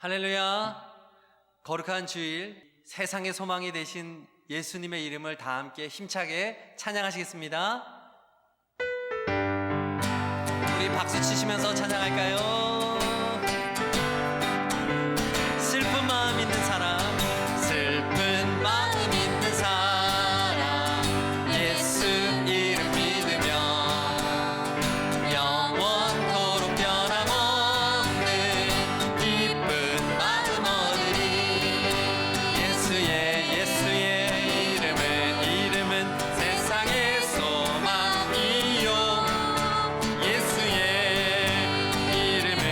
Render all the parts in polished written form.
할렐루야. 거룩한 주일, 세상의 소망이 되신 예수님의 이름을 다 함께 힘차게 찬양하시겠습니다. 우리 박수 치시면서 찬양할까요? 슬픈 마음 있는 사람, 슬픈 마음 있는 사람, 예수 이름 믿으면 영원토록 변함없는 기쁜 마음 얻으리. 예수의 이름은 세상의 소망이요. 예수의 이름은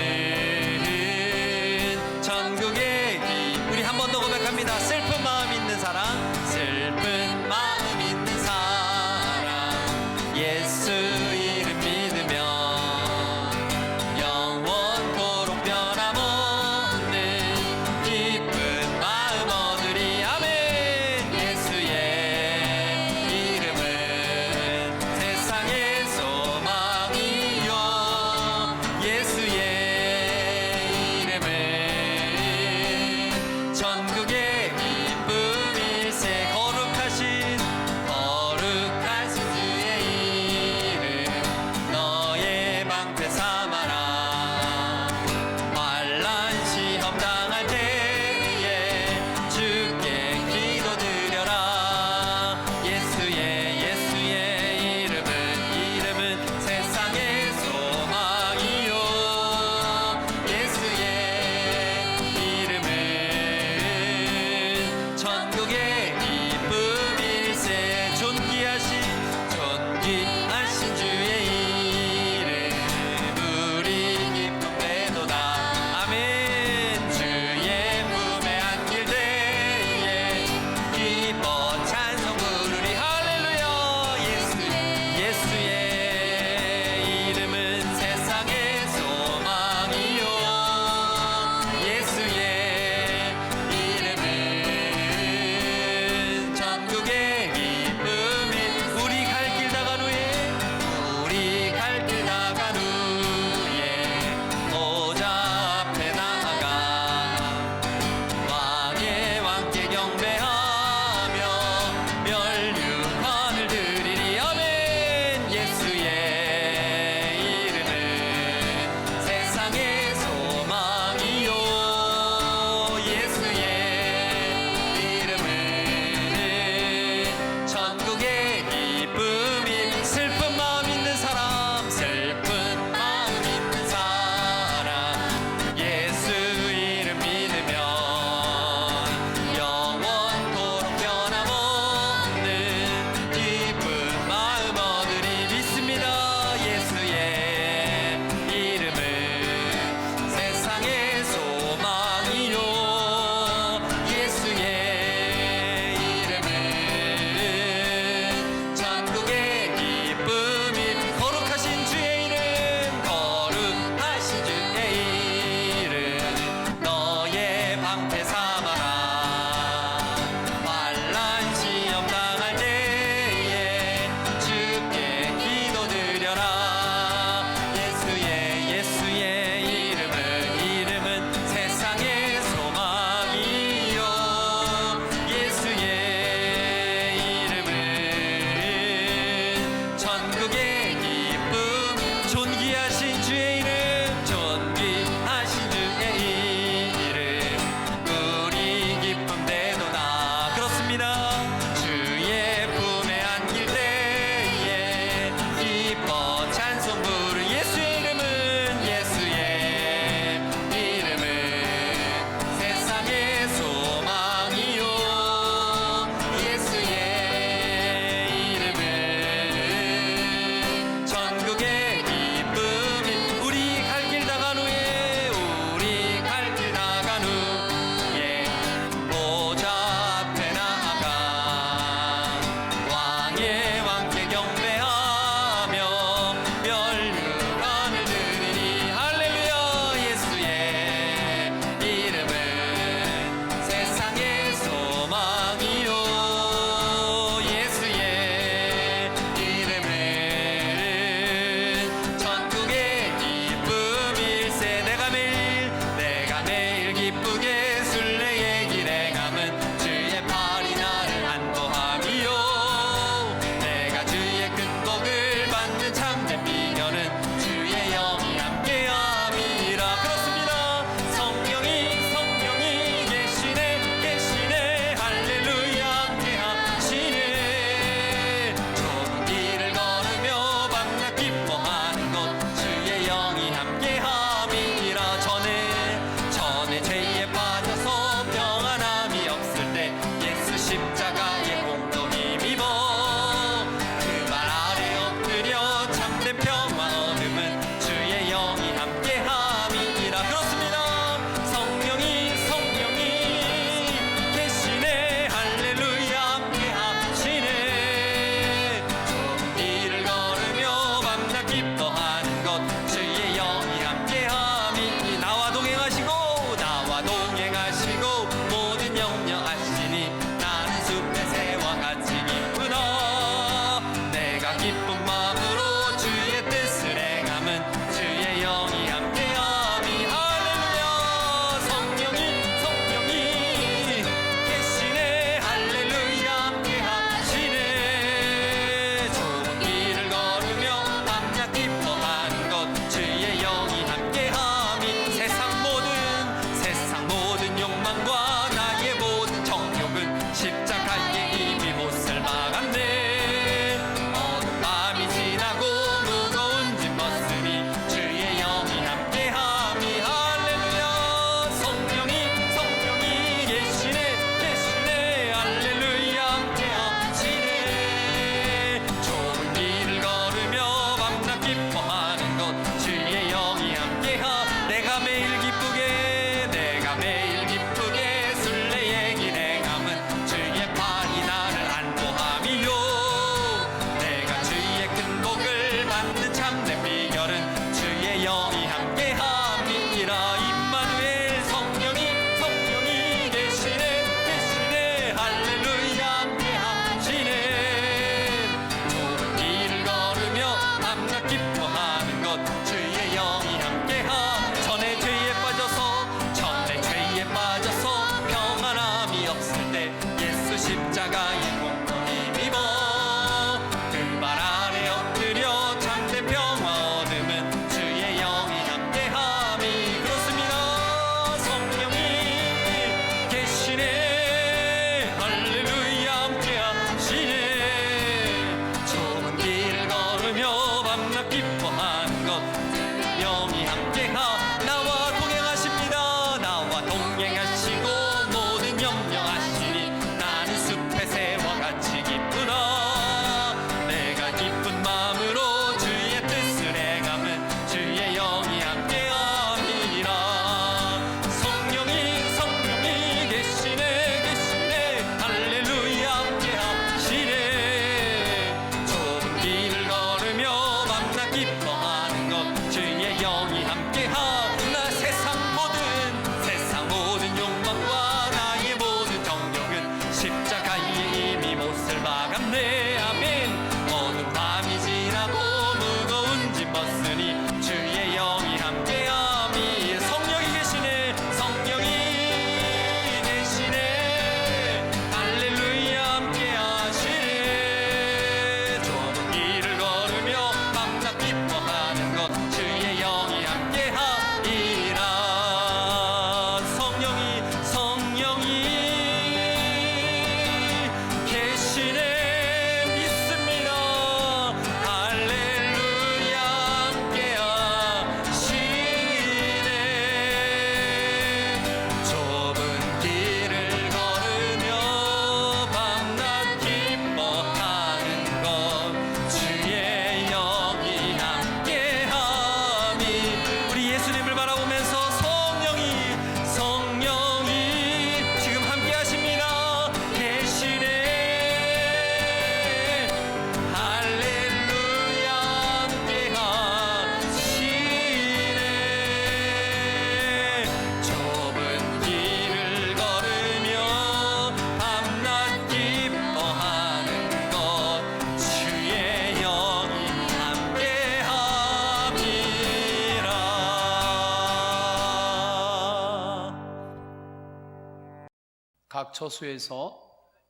각 처소에서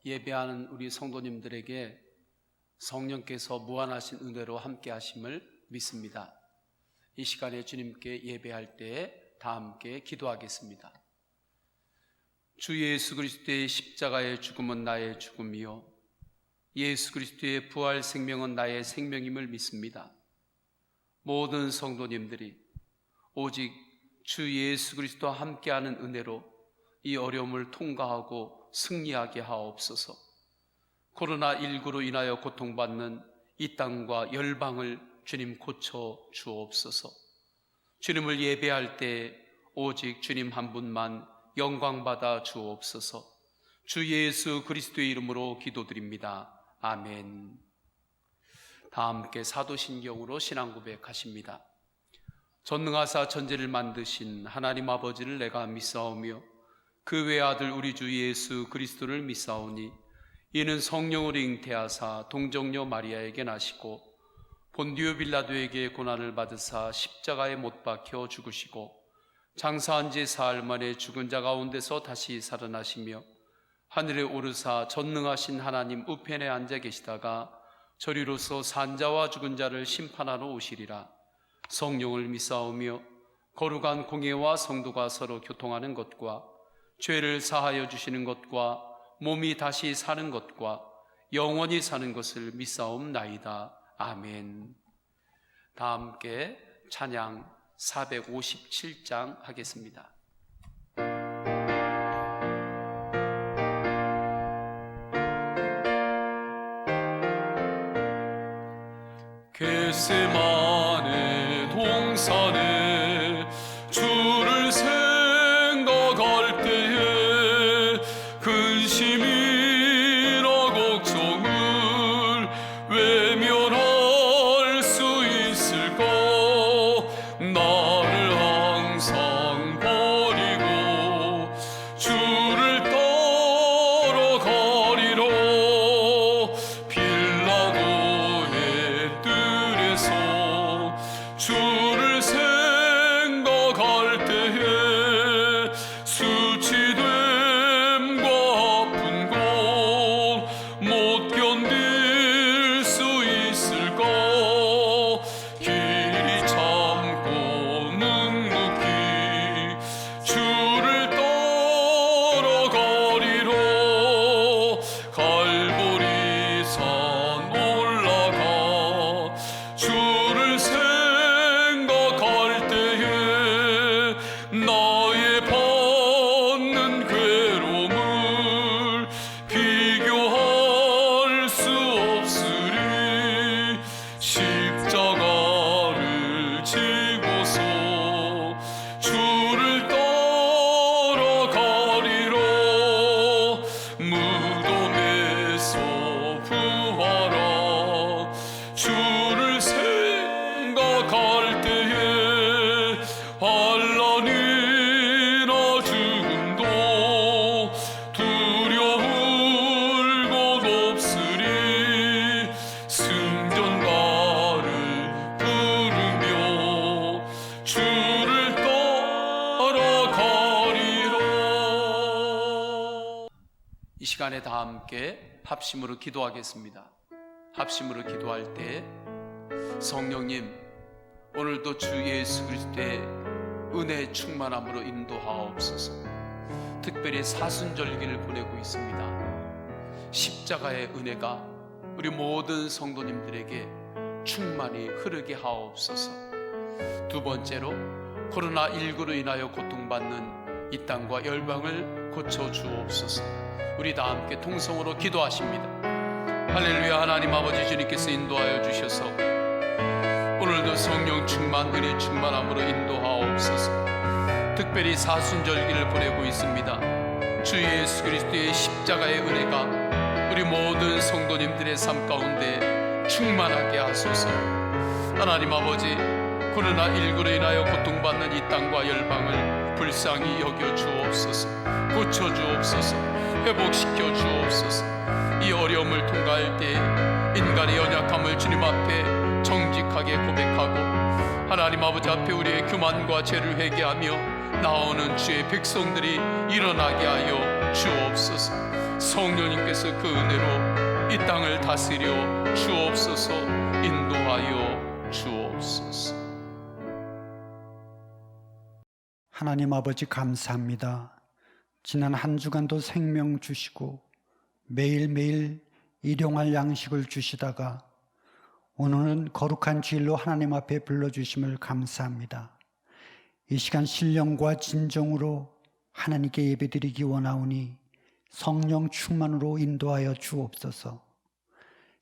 예배하는 우리 성도님들에게 성령께서 무한하신 은혜로 함께 하심을 믿습니다. 이 시간에 주님께 예배할 때에 다 함께 기도하겠습니다. 주 예수 그리스도의 십자가의 죽음은 나의 죽음이요 예수 그리스도의 부활 생명은 나의 생명임을 믿습니다. 모든 성도님들이 오직 주 예수 그리스도와 함께하는 은혜로 이 어려움을 통과하고 승리하게 하옵소서. 코로나19로 인하여 고통받는 이 땅과 열방을 주님 고쳐 주옵소서. 주님을 예배할 때 오직 주님 한 분만 영광받아 주옵소서. 주 예수 그리스도의 이름으로 기도드립니다. 아멘. 다 함께 사도신경으로 신앙 고백하십니다. 전능하사 천지를 만드신 하나님 아버지를 내가 믿사오며 그 외아들 우리 주 예수 그리스도를 믿사오니 이는 성령으로 잉태하사 동정녀 마리아에게 나시고 본디오 빌라도에게 고난을 받으사 십자가에 못 박혀 죽으시고 장사한 지 사흘 만에 죽은 자 가운데서 다시 살아나시며 하늘에 오르사 전능하신 하나님 우편에 앉아 계시다가 저리로서 산자와 죽은 자를 심판하러 오시리라. 성령을 믿사오며 거룩한 공예와 성도가 서로 교통하는 것과 죄를 사하여 주시는 것과 몸이 다시 사는 것과 영원히 사는 것을 믿사옵나이다. 아멘. 다 함께 찬양 457장 하겠습니다. 겟세마네 동산에 주를 생각할 때에 근심이나 걱정을 외면할 수 있을까? 나를 항상 버리고 주를 따라가리라. 빌라도의 뜰에서 주를 생각할 때에 수치됨과 아픈 것 못 견딜 수 있을까? 길이 참고 묵묵히 주를 따라가리라. 갈보리산 올라가 주를 생각할 때에 나의 받는 괴로움을 비교할 수 없으리. 십자가를 지고서 주를 따라가리라. 무덤에서 부활한 주를 생각할 때에 환난이나 죽음도 두려울 것 없으리. 승전가를 부르며 주를 따라가리라. 이 시간에 다 함께 합심으로 기도하겠습니다. 합심으로 기도할 때 성령님, 오늘도 주 예수 그리스도의 은혜 충만함으로 인도하옵소서. 특별히 사순절기를 보내고 있습니다. 십자가의 은혜가 우리 모든 성도님들에게 충만히 흐르게 하옵소서. 두 번째로 코로나19로 인하여 고통받는 이 땅과 열방을 고쳐 주옵소서. 우리 다 함께 통성으로 기도하십니다. 할렐루야. 하나님 아버지, 주님께서 인도하여 주셔서 오늘도 성령 충만, 은혜 충만함으로 인도하옵소서. 특별히 사순절기를 보내고 있습니다. 주 예수 그리스도의 십자가의 은혜가 우리 모든 성도님들의 삶 가운데 충만하게 하소서. 하나님 아버지, 코로나19로 인하여 고통받는 이 땅과 열방을 불쌍히 여겨 주옵소서. 고쳐 주옵소서. 회복시켜 주옵소서. 이 어려움을 통과할 때 인간의 연약함을 주님 앞에 정직하게 고백하고 하나님 아버지 앞에 우리의 교만과 죄를 회개하며 나오는 주의 백성들이 일어나게 하여 주옵소서. 성령님께서 그 은혜로 이 땅을 다스려 주옵소서. 인도하여 주옵소서. 하나님 아버지 감사합니다. 지난 한 주간도 생명 주시고 매일매일 일용할 양식을 주시다가 오늘은 거룩한 주일로 하나님 앞에 불러주심을 감사합니다. 이 시간 신령과 진정으로 하나님께 예배드리기 원하오니 성령 충만으로 인도하여 주옵소서.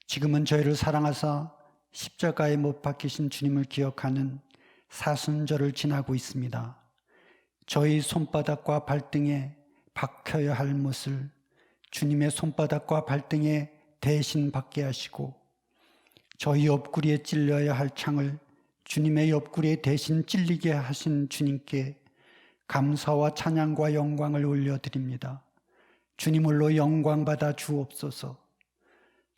지금은 저희를 사랑하사 십자가에 못 박히신 주님을 기억하는 사순절을 지나고 있습니다. 저희 손바닥과 발등에 박혀야 할 못을 주님의 손바닥과 발등에 대신 받게 하시고, 저희 옆구리에 찔려야 할 창을 주님의 옆구리에 대신 찔리게 하신 주님께 감사와 찬양과 영광을 올려드립니다. 주님을로 영광받아 주옵소서.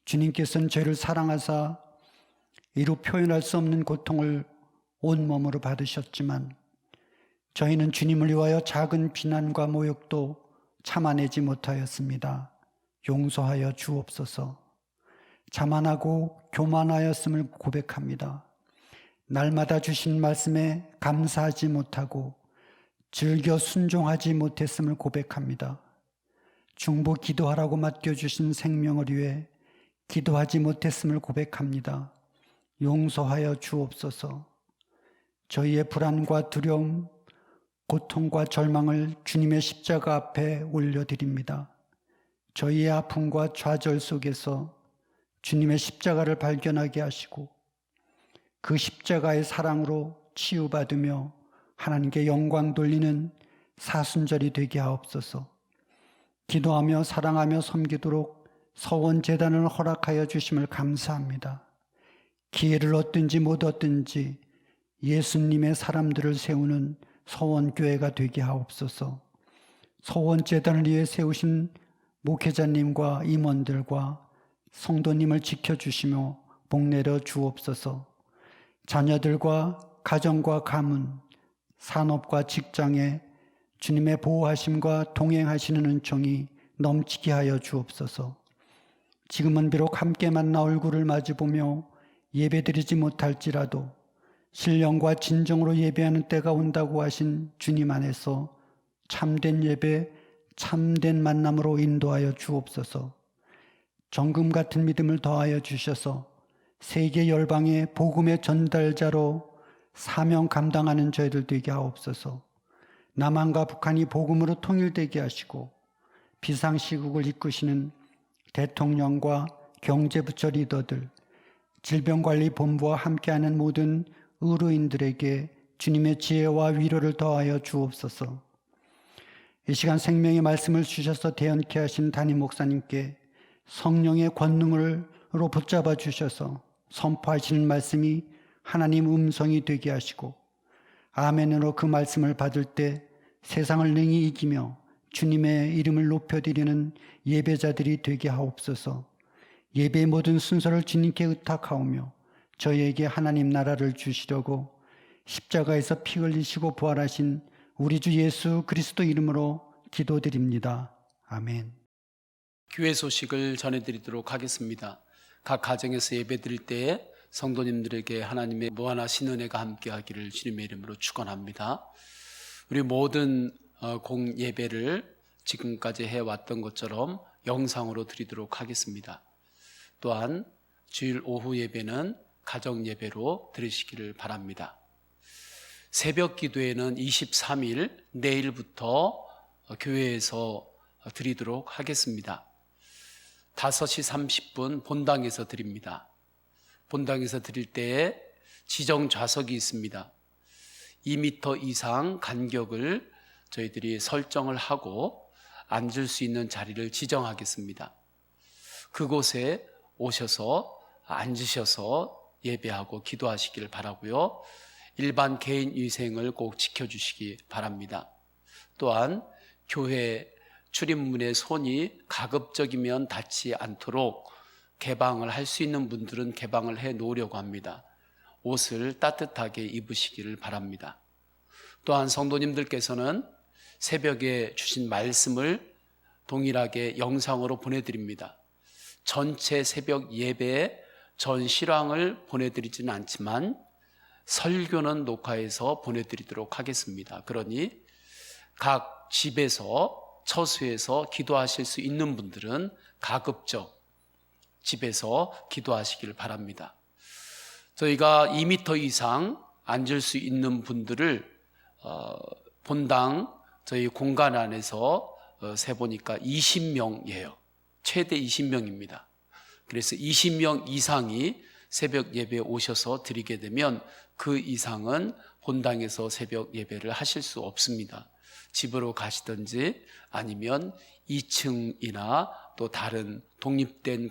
주님께서는 저희를 사랑하사 이루 표현할 수 없는 고통을 온몸으로 받으셨지만 저희는 주님을 위하여 작은 비난과 모욕도 참아내지 못하였습니다. 용서하여 주옵소서. 자만하고 교만하였음을 고백합니다. 날마다 주신 말씀에 감사하지 못하고 즐겨 순종하지 못했음을 고백합니다. 중보 기도하라고 맡겨주신 생명을 위해 기도하지 못했음을 고백합니다. 용서하여 주옵소서. 저희의 불안과 두려움, 고통과 절망을 주님의 십자가 앞에 올려드립니다. 저희의 아픔과 좌절 속에서 주님의 십자가를 발견하게 하시고 그 십자가의 사랑으로 치유받으며 하나님께 영광 돌리는 사순절이 되게 하옵소서. 기도하며 사랑하며 섬기도록 서원제단을 허락하여 주심을 감사합니다. 기회를 얻든지 못 얻든지 예수님의 사람들을 세우는 서원교회가 되게 하옵소서. 서원제단을 위해 세우신 목회자님과 임원들과 성도님을 지켜주시며 복내려 주옵소서. 자녀들과 가정과 가문, 산업과 직장에 주님의 보호하심과 동행하시는 은총이 넘치게 하여 주옵소서. 지금은 비록 함께 만나 얼굴을 마주보며 예배드리지 못할지라도 신령과 진정으로 예배하는 때가 온다고 하신 주님 안에서 참된 예배, 참된 만남으로 인도하여 주옵소서. 정금 같은 믿음을 더하여 주셔서 세계 열방의 복음의 전달자로 사명 감당하는 저희들 되게 하옵소서. 남한과 북한이 복음으로 통일되게 하시고 비상시국을 이끄시는 대통령과 경제부처 리더들, 질병관리본부와 함께하는 모든 의료인들에게 주님의 지혜와 위로를 더하여 주옵소서. 이 시간 생명의 말씀을 주셔서 대언케 하신 담임 목사님께 성령의 권능으로 붙잡아 주셔서 선포하시는 말씀이 하나님 음성이 되게 하시고 아멘으로 그 말씀을 받을 때 세상을 능히 이기며 주님의 이름을 높여드리는 예배자들이 되게 하옵소서. 예배의 모든 순서를 주님께 의탁하오며 저희에게 하나님 나라를 주시려고 십자가에서 피 흘리시고 부활하신 우리 주 예수 그리스도 이름으로 기도드립니다. 아멘. 교회 소식을 전해드리도록 하겠습니다. 각 가정에서 예배드릴 때에 성도님들에게 하나님의 무한하신 은혜가 함께하기를 주님의 이름으로 축원합니다. 우리 모든 공예배를 지금까지 해왔던 것처럼 영상으로 드리도록 하겠습니다. 또한 주일 오후 예배는 가정 예배로 드리시기를 바랍니다. 새벽 기도회는 23일 내일부터 교회에서 드리도록 하겠습니다. 5시 30분 본당에서 드립니다. 본당에서 드릴 때에 지정 좌석이 있습니다. 2m 이상 간격을 저희들이 설정을 하고 앉을 수 있는 자리를 지정하겠습니다. 그곳에 오셔서 앉으셔서 예배하고 기도하시길 바라고요. 일반 개인 위생을 꼭 지켜주시기 바랍니다. 또한 교회 출입문의 손이 가급적이면 닿지 않도록 개방을 할 수 있는 분들은 개방을 해 놓으려고 합니다. 옷을 따뜻하게 입으시기를 바랍니다. 또한 성도님들께서는 새벽에 주신 말씀을 동일하게 영상으로 보내드립니다. 전체 새벽 예배 전 실황을 보내드리지는 않지만 설교는 녹화해서 보내드리도록 하겠습니다. 그러니 각 집에서 처소에서 기도하실 수 있는 분들은 가급적 집에서 기도하시길 바랍니다. 저희가 2m 이상 앉을 수 있는 분들을 본당 저희 공간 안에서 세보니까 20명이에요. 최대 20명입니다. 그래서 20명 이상이 새벽 예배에 오셔서 드리게 되면 그 이상은 본당에서 새벽 예배를 하실 수 없습니다. 집으로 가시든지 아니면 2층이나 또 다른 독립된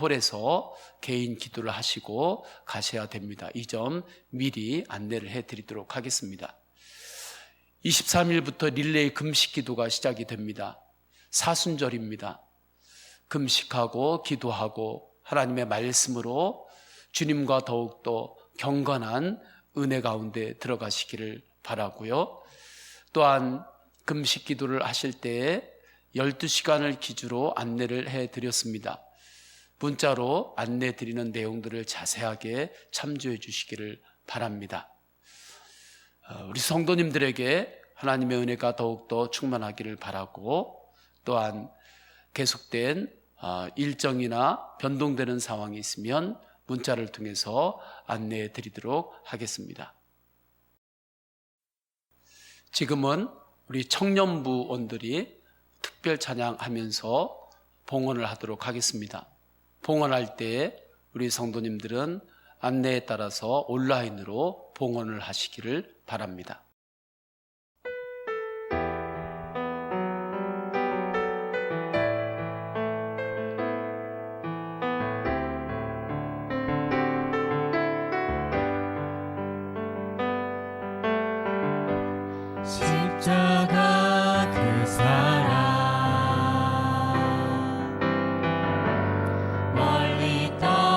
홀에서 개인 기도를 하시고 가셔야 됩니다. 이 점 미리 안내를 해드리도록 하겠습니다. 23일부터 릴레이 금식 기도가 시작이 됩니다. 사순절입니다. 금식하고 기도하고 하나님의 말씀으로 주님과 더욱더 경건한 은혜 가운데 들어가시기를 바라고요. 또한 금식 기도를 하실 때에 12시간을 기준으로 안내를 해드렸습니다. 문자로 안내드리는 내용들을 자세하게 참조해 주시기를 바랍니다. 우리 성도님들에게 하나님의 은혜가 더욱더 충만하기를 바라고, 또한 계속된 일정이나 변동되는 상황이 있으면 문자를 통해서 안내해 드리도록 하겠습니다. 지금은 우리 청년부원들이 특별 찬양하면서 봉헌을 하도록 하겠습니다. 봉헌할 때 우리 성도님들은 안내에 따라서 온라인으로 봉헌을 하시기를 바랍니다. 십자가 그 사랑 멀리 떠나서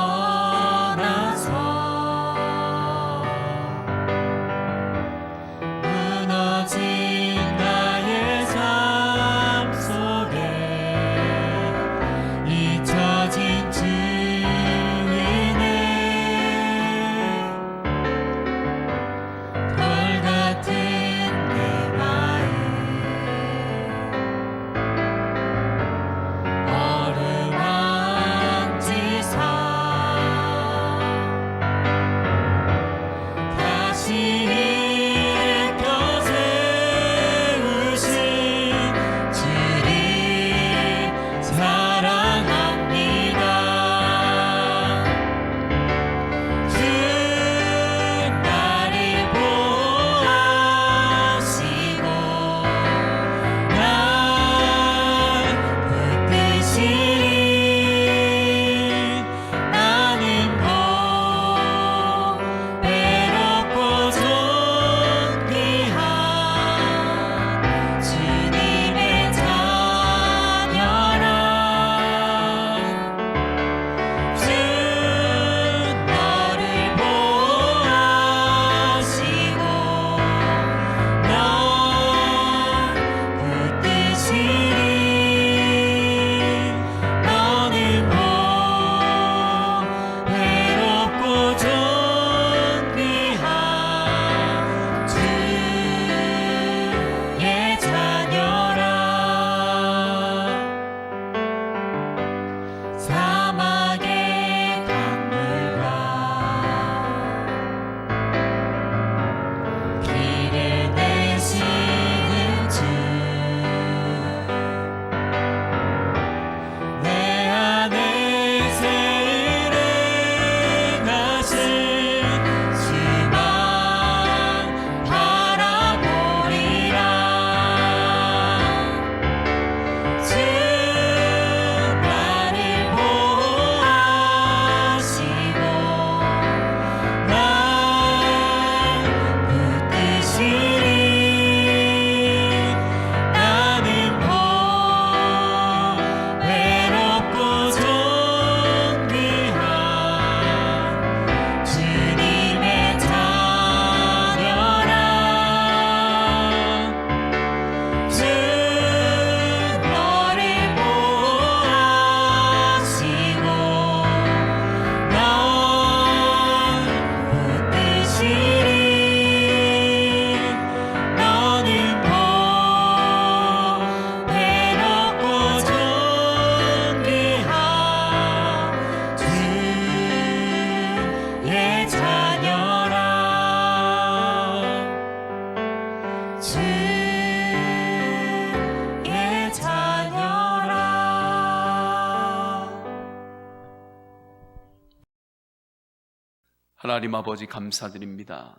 하나님 아버지 감사드립니다.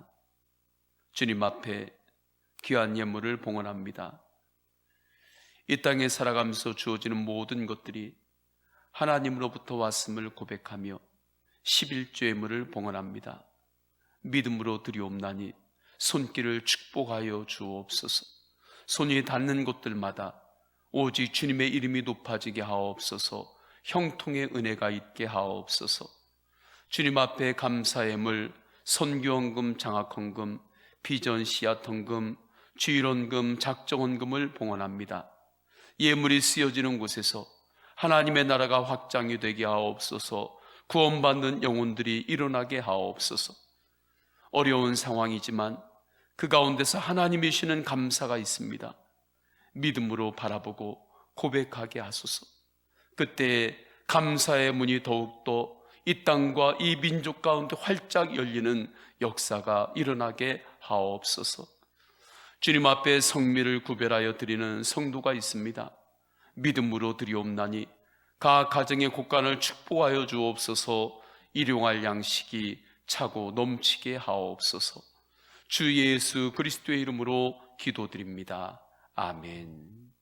주님 앞에 귀한 예물을 봉헌합니다. 이 땅에 살아가면서 주어지는 모든 것들이 하나님으로부터 왔음을 고백하며 11조 예물을 봉헌합니다. 믿음으로 드리옵나니 손길을 축복하여 주옵소서. 손이 닿는 곳들마다 오직 주님의 이름이 높아지게 하옵소서. 형통의 은혜가 있게 하옵소서. 주님 앞에 감사의 예물, 선교헌금, 장학헌금, 비전 씨앗헌금, 주일헌금, 작정헌금을 봉헌합니다. 예물이 쓰여지는 곳에서 하나님의 나라가 확장이 되게 하옵소서. 구원받는 영혼들이 일어나게 하옵소서. 어려운 상황이지만 그 가운데서 하나님이 주시는 감사가 있습니다. 믿음으로 바라보고 고백하게 하소서. 그때 감사의 문이 더욱더 이 땅과 이 민족 가운데 활짝 열리는 역사가 일어나게 하옵소서. 주님 앞에 성미를 구별하여 드리는 성도가 있습니다. 믿음으로 드리옵나니 각 가정의 곳간을 축복하여 주옵소서. 일용할 양식이 차고 넘치게 하옵소서. 주 예수 그리스도의 이름으로 기도드립니다. 아멘.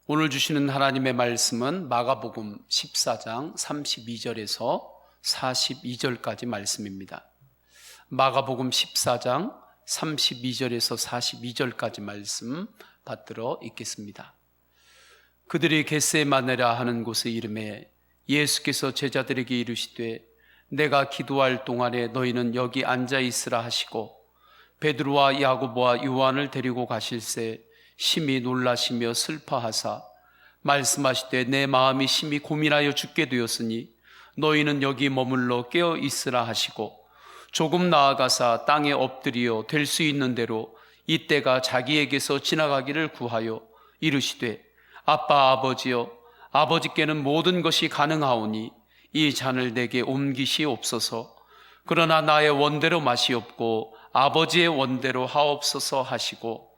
오늘 주시는 하나님의 말씀은 마가복음 14장 32절에서 42절까지 말씀입니다. 마가복음 14장 32절에서 42절까지 말씀 받들어 읽겠습니다. 그들이 겟세마네라 하는 곳의 이름에 예수께서 제자들에게 이르시되 내가 기도할 동안에 너희는 여기 앉아 있으라 하시고 베드로와 야고보와 요한을 데리고 가실새 심히 놀라시며 슬퍼하사 말씀하시되 내 마음이 심히 고민하여 죽게 되었으니 너희는 여기 머물러 깨어 있으라 하시고 조금 나아가사 땅에 엎드리어 될 수 있는 대로 이때가 자기에게서 지나가기를 구하여 이르시되 아빠 아버지여 아버지께는 모든 것이 가능하오니 이 잔을 내게 옮기시옵소서. 그러나 나의 원대로 마시옵고 아버지의 원대로 하옵소서 하시고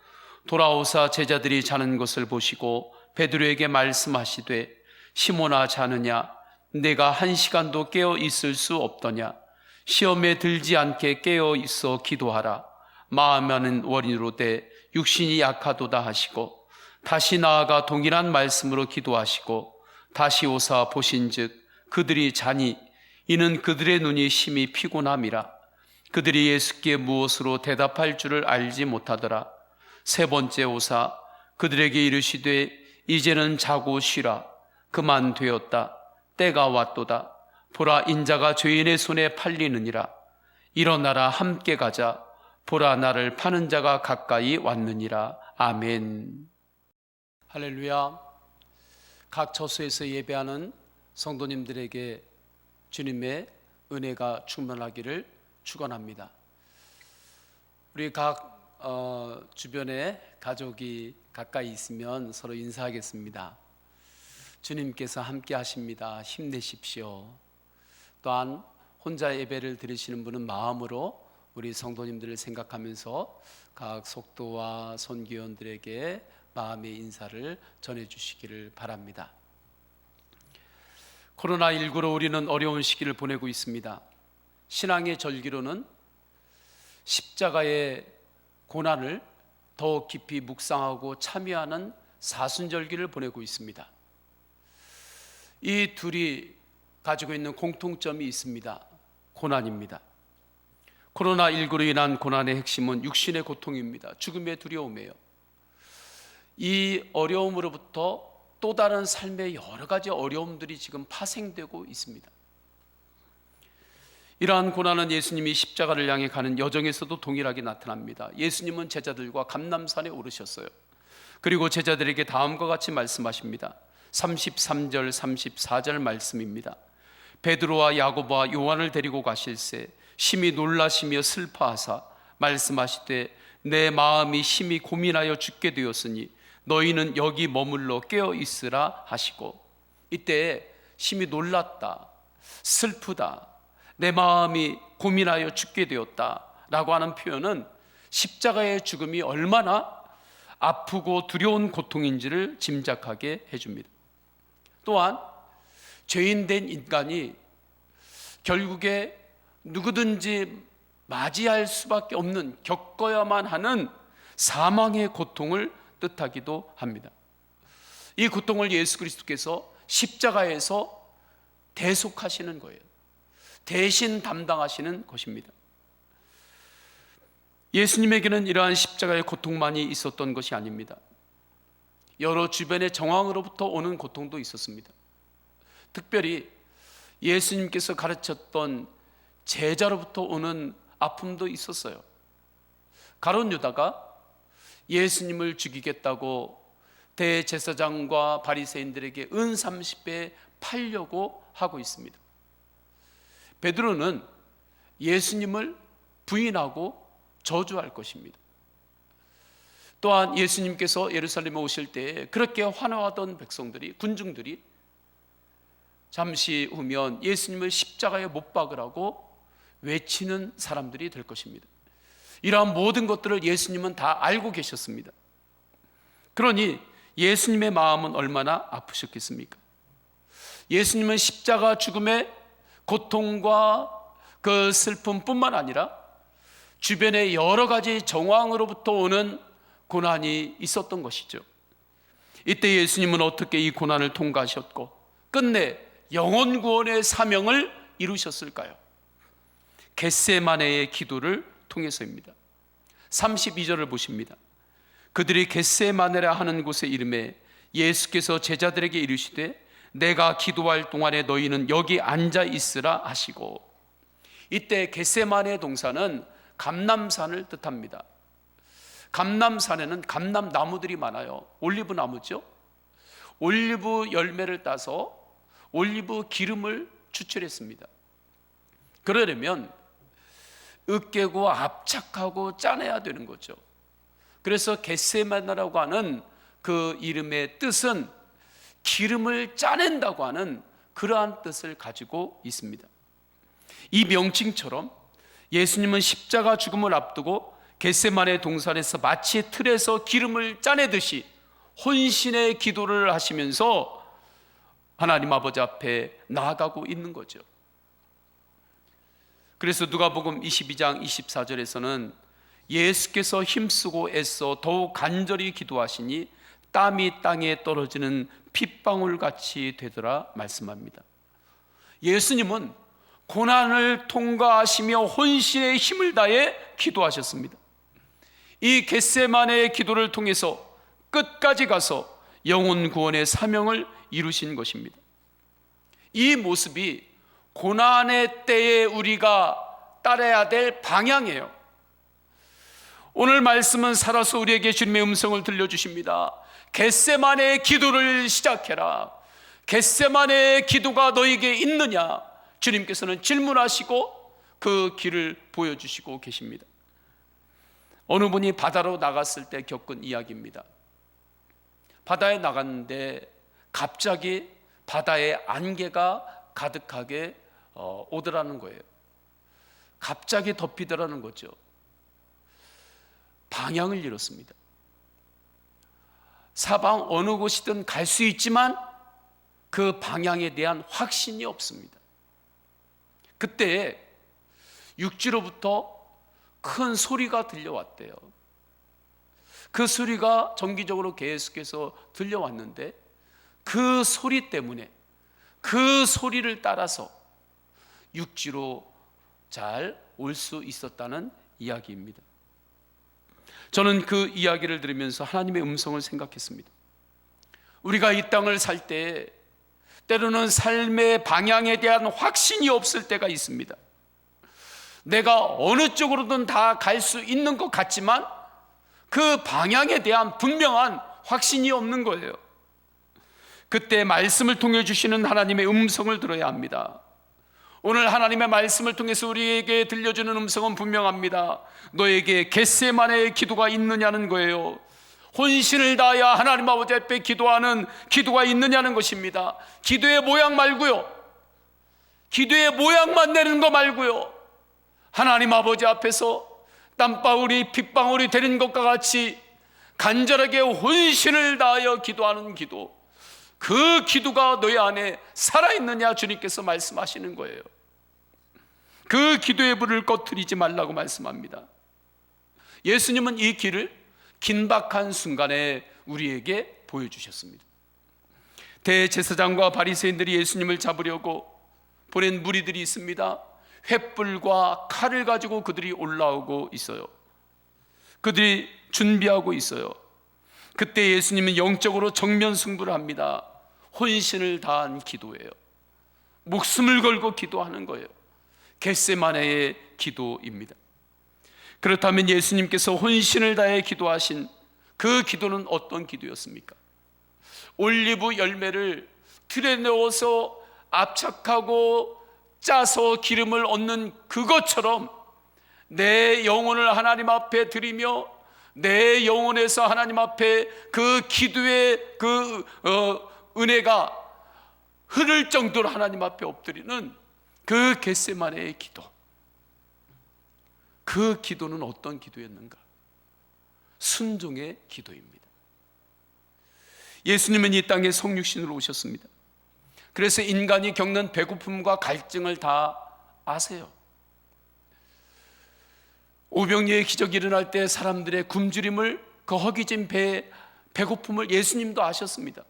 돌아오사 제자들이 자는 것을 보시고 베드로에게 말씀하시되 시몬아 자느냐 내가 1시간도 깨어 있을 수 없더냐 시험에 들지 않게 깨어 있어 기도하라. 마음하는 원인으로 돼 육신이 약하도다 하시고 다시 나아가 동일한 말씀으로 기도하시고 다시 오사 보신즉 그들이 자니 이는 그들의 눈이 심히 피곤함이라. 그들이 예수께 무엇으로 대답할 줄을 알지 못하더라. 세 번째 오사 그들에게 이르시되 이제는 자고 쉬라. 그만 되었다. 때가 왔도다. 보라 인자가 죄인의 손에 팔리느니라. 일어나라 함께 가자. 보라 나를 파는 자가 가까이 왔느니라. 아멘. 할렐루야. 각 처소에서 예배하는 성도님들에게 주님의 은혜가 충만하기를 축원합니다. 우리 각 주변에 가족이 가까이 있으면 서로 인사하겠습니다. 주님께서 함께 하십니다. 힘내십시오. 또한 혼자 예배를 드리시는 분은 마음으로 우리 성도님들을 생각하면서 각 속도와 선교원들에게 마음의 인사를 전해주시기를 바랍니다. 코로나19로 우리는 어려운 시기를 보내고 있습니다. 신앙의 절기로는 십자가의 고난을 더 깊이 묵상하고 참여하는 사순절기를 보내고 있습니다. 이 둘이 가지고 있는 공통점이 있습니다. 고난입니다. 코로나19로 인한 고난의 핵심은 육신의 고통입니다. 죽음의 두려움이에요. 이 어려움으로부터 또 다른 삶의 여러 가지 어려움들이 지금 파생되고 있습니다. 이러한 고난은 예수님이 십자가를 향해 가는 여정에서도 동일하게 나타납니다. 예수님은 제자들과 감람산에 오르셨어요. 그리고 제자들에게 다음과 같이 말씀하십니다. 33절 34절 말씀입니다. 베드로와 야고보와 요한을 데리고 가실새 심히 놀라시며 슬퍼하사 말씀하시되 내 마음이 심히 고민하여 죽게 되었으니 너희는 여기 머물러 깨어 있으라 하시고, 이때 심히 놀랐다, 슬프다, 내 마음이 고민하여 죽게 되었다 라고 하는 표현은 십자가의 죽음이 얼마나 아프고 두려운 고통인지를 짐작하게 해줍니다. 또한 죄인된 인간이 결국에 누구든지 맞이할 수밖에 없는, 겪어야만 하는 사망의 고통을 뜻하기도 합니다. 이 고통을 예수 그리스도께서 십자가에서 대속하시는 거예요. 대신 담당하시는 것입니다. 예수님에게는 이러한 십자가의 고통만이 있었던 것이 아닙니다. 여러 주변의 정황으로부터 오는 고통도 있었습니다. 특별히 예수님께서 가르쳤던 제자로부터 오는 아픔도 있었어요. 가룟 유다가 예수님을 죽이겠다고 대제사장과 바리새인들에게 은 30배 팔려고 하고 있습니다. 베드로는 예수님을 부인하고 저주할 것입니다. 또한 예수님께서 예루살렘에 오실 때 그렇게 환호하던 백성들이, 군중들이 잠시 후면 예수님을 십자가에 못 박으라고 외치는 사람들이 될 것입니다. 이러한 모든 것들을 예수님은 다 알고 계셨습니다. 그러니 예수님의 마음은 얼마나 아프셨겠습니까? 예수님은 십자가 죽음의 고통과 그 슬픔뿐만 아니라 주변의 여러 가지 정황으로부터 오는 고난이 있었던 것이죠. 이때 예수님은 어떻게 이 고난을 통과하셨고 끝내 영혼 구원의 사명을 이루셨을까요? 겟세마네의 기도를 통해서입니다. 32절을 보십니다. 그들이 겟세마네라 하는 곳에 이르매 예수께서 제자들에게 이르시되 내가 기도할 동안에 너희는 여기 앉아 있으라 하시고, 이때 겟세마네 동사는 감람산을 뜻합니다. 감람산에는 감람나무들이 많아요. 올리브 나무죠. 올리브 열매를 따서 올리브 기름을 추출했습니다. 그러려면 으깨고 압착하고 짜내야 되는 거죠. 그래서 겟세마네라고 하는 그 이름의 뜻은 기름을 짜낸다고 하는 그러한 뜻을 가지고 있습니다. 이 명칭처럼 예수님은 십자가 죽음을 앞두고 겟세마네 동산에서 마치 틀에서 기름을 짜내듯이 혼신의 기도를 하시면서 하나님 아버지 앞에 나아가고 있는 거죠. 그래서 누가복음 22장 24절에서는 예수께서 힘쓰고 애써 더욱 간절히 기도하시니 땀이 땅에 떨어지는 핏방울같이 되더라 말씀합니다. 예수님은 고난을 통과하시며 혼신의 힘을 다해 기도하셨습니다. 이 겟세마네의 기도를 통해서 끝까지 가서 영혼 구원의 사명을 이루신 것입니다. 이 모습이 고난의 때에 우리가 따라야 될 방향이에요. 오늘 말씀은 살아서 우리에게 주님의 음성을 들려주십니다. 겟세마네의 기도를 시작해라. 겟세마네의 기도가 너에게 있느냐? 주님께서는 질문하시고 그 길을 보여주시고 계십니다. 어느 분이 바다로 나갔을 때 겪은 이야기입니다. 바다에 나갔는데 갑자기 바다에 안개가 가득하게 오더라는 거예요. 갑자기 덮이더라는 거죠. 방향을 잃었습니다. 사방 어느 곳이든 갈 수 있지만 그 방향에 대한 확신이 없습니다. 그때 육지로부터 큰 소리가 들려왔대요. 그 소리가 정기적으로 계속해서 들려왔는데 그 소리 때문에, 그 소리를 따라서 육지로 잘 올 수 있었다는 이야기입니다. 저는 그 이야기를 들으면서 하나님의 음성을 생각했습니다. 우리가 이 땅을 살 때 때로는 삶의 방향에 대한 확신이 없을 때가 있습니다. 내가 어느 쪽으로든 다 갈 수 있는 것 같지만 그 방향에 대한 분명한 확신이 없는 거예요. 그때 말씀을 통해 주시는 하나님의 음성을 들어야 합니다. 오늘 하나님의 말씀을 통해서 우리에게 들려주는 음성은 분명합니다. 너에게 겟세마네의 기도가 있느냐는 거예요. 혼신을 다하여 하나님 아버지 앞에 기도하는 기도가 있느냐는 것입니다. 기도의 모양 말고요, 기도의 모양만 내는 거 말고요, 하나님 아버지 앞에서 땀방울이 핏방울이 되는 것과 같이 간절하게 혼신을 다하여 기도하는 기도, 그 기도가 너희 안에 살아있느냐 주님께서 말씀하시는 거예요. 그 기도의 불을 꺼트리지 말라고 말씀합니다. 예수님은 이 길을 긴박한 순간에 우리에게 보여주셨습니다. 대제사장과 바리새인들이 예수님을 잡으려고 보낸 무리들이 있습니다. 횃불과 칼을 가지고 그들이 올라오고 있어요. 그들이 준비하고 있어요. 그때 예수님은 영적으로 정면 승부를 합니다. 혼신을 다한 기도예요. 목숨을 걸고 기도하는 거예요. 겟세마네의 기도입니다. 그렇다면 예수님께서 혼신을 다해 기도하신 그 기도는 어떤 기도였습니까? 올리브 열매를 틀에 넣어서 압착하고 짜서 기름을 얻는 그것처럼 내 영혼을 하나님 앞에 드리며 내 영혼에서 하나님 앞에 그 기도의 그 은혜가 흐를 정도로 하나님 앞에 엎드리는 그 겟세마네의 기도. 그 기도는 어떤 기도였는가? 순종의 기도입니다. 예수님은 이 땅에 성육신으로 오셨습니다. 그래서 인간이 겪는 배고픔과 갈증을 다 아세요. 오병이어의 기적이 일어날 때 사람들의 굶주림을, 그 허기진 배의 배고픔을 예수님도 아셨습니다.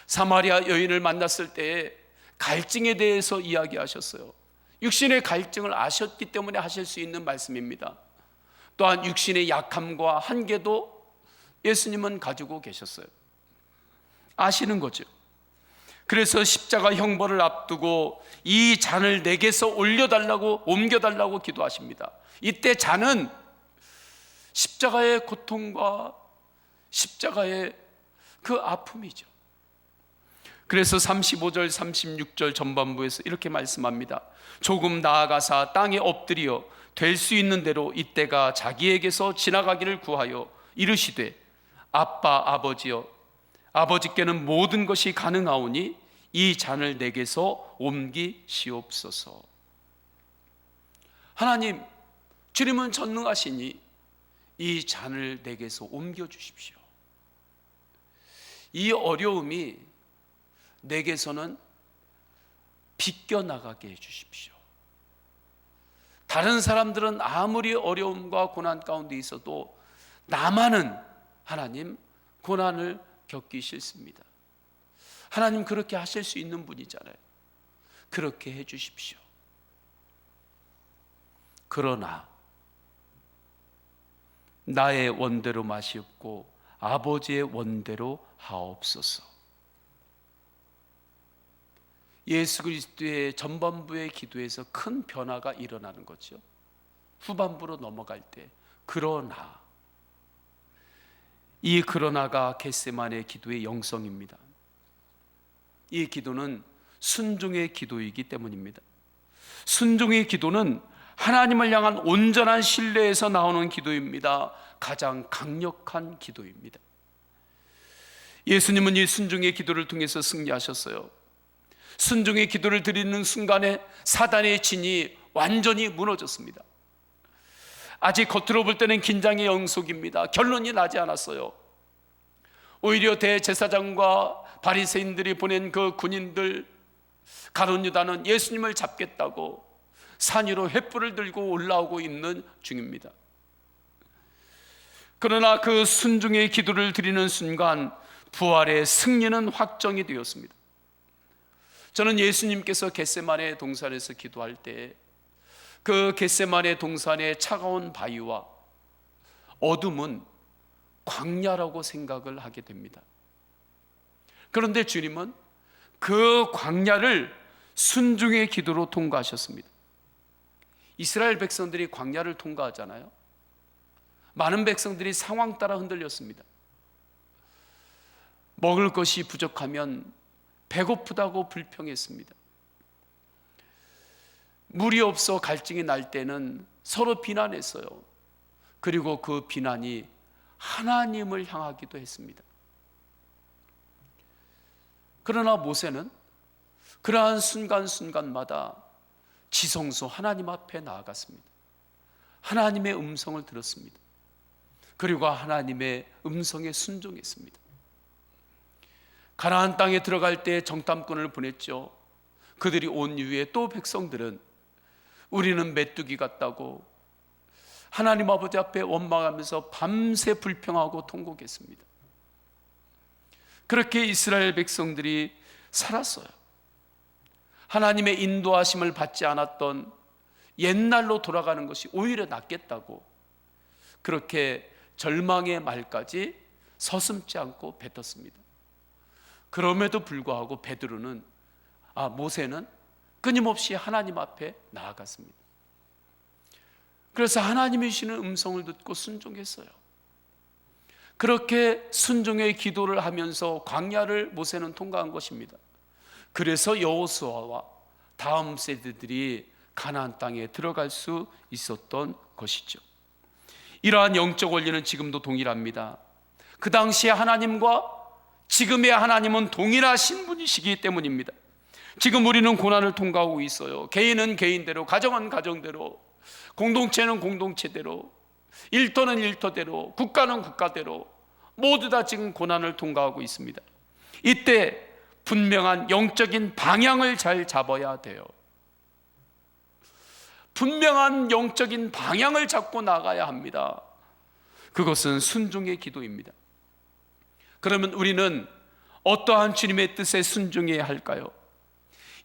사마리아 여인을 만났을 때에 갈증에 대해서 이야기하셨어요. 육신의 갈증을 아셨기 때문에 하실 수 있는 말씀입니다. 또한 육신의 약함과 한계도 예수님은 가지고 계셨어요. 아시는 거죠. 그래서 십자가 형벌을 앞두고 이 잔을 내게서 옮겨달라고 기도하십니다. 이때 잔은 십자가의 고통과 십자가의 그 아픔이죠. 그래서 35절 36절 전반부에서 이렇게 말씀합니다. 조금 나아가사 땅에 엎드려 될 수 있는 대로 이때가 자기에게서 지나가기를 구하여 이르시되 아빠 아버지여 아버지께는 모든 것이 가능하오니 이 잔을 내게서 옮기시옵소서. 하나님, 주님은 전능하시니 이 잔을 내게서 옮겨주십시오. 이 어려움이 내게서는 비껴나가게 해주십시오. 다른 사람들은 아무리 어려움과 고난 가운데 있어도 나만은 하나님 고난을 겪기 싫습니다. 하나님 그렇게 하실 수 있는 분이잖아요. 그렇게 해주십시오. 그러나 나의 원대로 마시옵고 아버지의 원대로 하옵소서. 예수 그리스도의 전반부의 기도에서 큰 변화가 일어나는 거죠. 후반부로 넘어갈 때 그러나, 이 그러나가 겟세마네 기도의 영성입니다. 이 기도는 순종의 기도이기 때문입니다. 순종의 기도는 하나님을 향한 온전한 신뢰에서 나오는 기도입니다. 가장 강력한 기도입니다. 예수님은 이 순종의 기도를 통해서 승리하셨어요. 순종의 기도를 드리는 순간에 사단의 진이 완전히 무너졌습니다. 아직 겉으로 볼 때는 긴장의 영속입니다. 결론이 나지 않았어요. 오히려 대제사장과 바리새인들이 보낸 그 군인들, 가룟 유다는 예수님을 잡겠다고 산 위로 횃불을 들고 올라오고 있는 중입니다. 그러나 그 순종의 기도를 드리는 순간 부활의 승리는 확정이 되었습니다. 저는 예수님께서 겟세마네 동산에서 기도할 때 그 겟세마네 동산의 차가운 바위와 어둠은 광야라고 생각을 하게 됩니다. 그런데 주님은 그 광야를 순종의 기도로 통과하셨습니다. 이스라엘 백성들이 광야를 통과하잖아요. 많은 백성들이 상황 따라 흔들렸습니다. 먹을 것이 부족하면 배고프다고 불평했습니다. 물이 없어 갈증이 날 때는 서로 비난했어요. 그리고 그 비난이 하나님을 향하기도 했습니다. 그러나 모세는 그러한 순간순간마다 지성소 하나님 앞에 나아갔습니다. 하나님의 음성을 들었습니다. 그리고 하나님의 음성에 순종했습니다. 가나안 땅에 들어갈 때 정탐꾼을 보냈죠. 그들이 온 이후에 또 백성들은 우리는 메뚜기 같다고 하나님 아버지 앞에 원망하면서 밤새 불평하고 통곡했습니다. 그렇게 이스라엘 백성들이 살았어요. 하나님의 인도하심을 받지 않았던 옛날로 돌아가는 것이 오히려 낫겠다고 그렇게 절망의 말까지 서슴지 않고 뱉었습니다. 그럼에도 불구하고 모세는 끊임없이 하나님 앞에 나아갔습니다. 그래서 하나님이 주시는 음성을 듣고 순종했어요. 그렇게 순종의 기도를 하면서 광야를 모세는 통과한 것입니다. 그래서 여호수아와 다음 세대들이 가나안 땅에 들어갈 수 있었던 것이죠. 이러한 영적 원리는 지금도 동일합니다. 그 당시에 하나님과 지금의 하나님은 동일하신 분이시기 때문입니다. 지금 우리는 고난을 통과하고 있어요. 개인은 개인대로, 가정은 가정대로, 공동체는 공동체대로, 일터는 일터대로, 국가는 국가대로 모두 다 지금 고난을 통과하고 있습니다. 이때 분명한 영적인 방향을 잘 잡아야 돼요. 분명한 영적인 방향을 잡고 나가야 합니다. 그것은 순종의 기도입니다. 그러면 우리는 어떠한 주님의 뜻에 순종해야 할까요?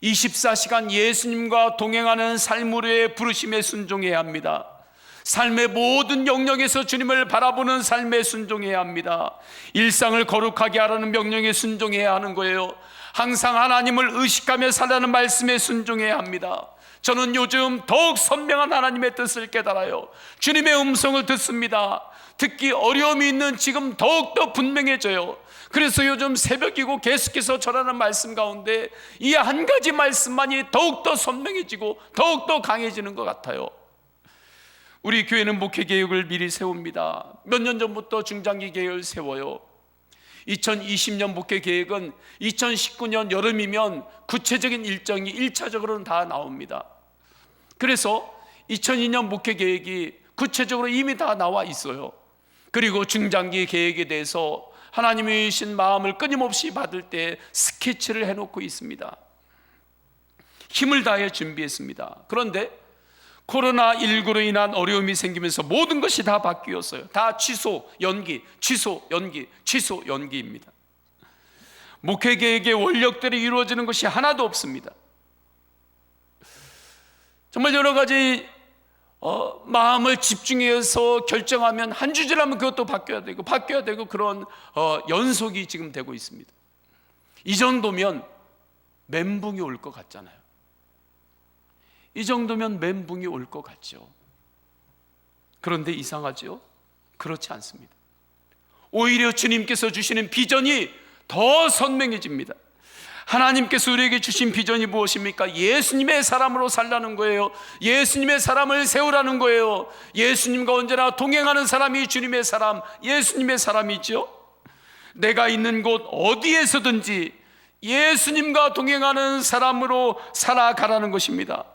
24시간 예수님과 동행하는 삶으로의 부르심에 순종해야 합니다. 삶의 모든 영역에서 주님을 바라보는 삶에 순종해야 합니다. 일상을 거룩하게 하라는 명령에 순종해야 하는 거예요. 항상 하나님을 의식하며 살라는 말씀에 순종해야 합니다. 저는 요즘 더욱 선명한 하나님의 뜻을 깨달아요. 주님의 음성을 듣습니다. 듣기 어려움이 있는 지금 더욱더 분명해져요. 그래서 요즘 새벽이고 계속해서 전하는 말씀 가운데 이 한 가지 말씀만이 더욱더 선명해지고 더욱더 강해지는 것 같아요. 우리 교회는 목회계획을 미리 세웁니다. 몇 년 전부터 중장기 계획을 세워요. 2020년 목회계획은 2019년 여름이면 구체적인 일정이 1차적으로는 다 나옵니다. 그래서 2002년 목회계획이 구체적으로 이미 다 나와 있어요. 그리고 중장기 계획에 대해서 하나님이 주신 마음을 끊임없이 받을 때 스케치를 해놓고 있습니다. 힘을 다해 준비했습니다. 그런데 코로나19로 인한 어려움이 생기면서 모든 것이 다 바뀌었어요. 다 취소, 연기, 취소, 연기, 취소, 연기입니다. 목회계획의 원력들이 이루어지는 것이 하나도 없습니다. 정말 여러 가지 마음을 집중해서 결정하면 한 주 지나면 그것도 바뀌어야 되고 그런 연속이 지금 되고 있습니다. 이 정도면 멘붕이 올 것 같잖아요. 이 정도면 멘붕이 올 것 같죠. 그런데 이상하죠? 그렇지 않습니다. 오히려 주님께서 주시는 비전이 더 선명해집니다. 하나님께서 우리에게 주신 비전이 무엇입니까? 예수님의 사람으로 살라는 거예요. 예수님의 사람을 세우라는 거예요. 예수님과 언제나 동행하는 사람이 주님의 사람, 예수님의 사람이죠. 내가 있는 곳 어디에서든지 예수님과 동행하는 사람으로 살아가라는 것입니다.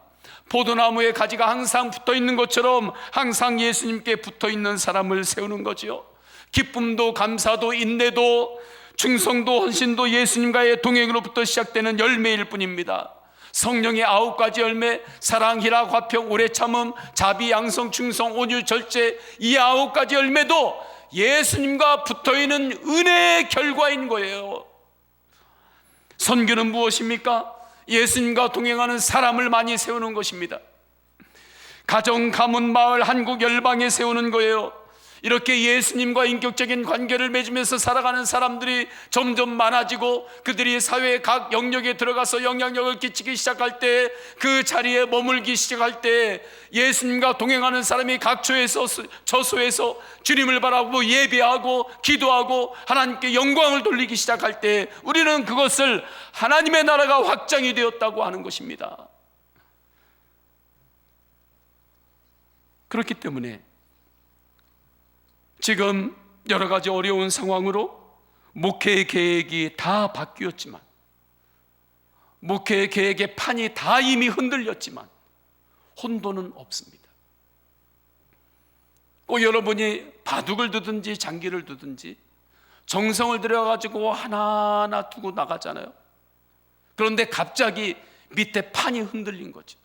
포도나무에 가지가 항상 붙어 있는 것처럼 항상 예수님께 붙어 있는 사람을 세우는 거지요. 기쁨도 감사도 인내도 충성도 헌신도 예수님과의 동행으로부터 시작되는 열매일 뿐입니다. 성령의 9가지 열매, 사랑, 희락, 화평, 오래 참음, 자비, 양성, 충성, 온유, 절제, 이 9가지 열매도 예수님과 붙어있는 은혜의 결과인 거예요. 선교는 무엇입니까? 예수님과 동행하는 사람을 많이 세우는 것입니다. 가정, 가문, 마을, 한국, 열방에 세우는 거예요. 이렇게 예수님과 인격적인 관계를 맺으면서 살아가는 사람들이 점점 많아지고 그들이 사회의 각 영역에 들어가서 영향력을 끼치기 시작할 때, 그 자리에 머물기 시작할 때 예수님과 동행하는 사람이 각 처소에서 주님을 바라보고 예배하고 기도하고 하나님께 영광을 돌리기 시작할 때 우리는 그것을 하나님의 나라가 확장이 되었다고 하는 것입니다. 그렇기 때문에 지금 여러 가지 어려운 상황으로 목회 계획이 다 바뀌었지만, 목회 계획의 판이 다 이미 흔들렸지만 혼돈은 없습니다. 꼭 여러분이 바둑을 두든지 장기를 두든지 정성을 들여가지고 하나하나 두고 나가잖아요. 그런데 갑자기 밑에 판이 흔들린 거죠.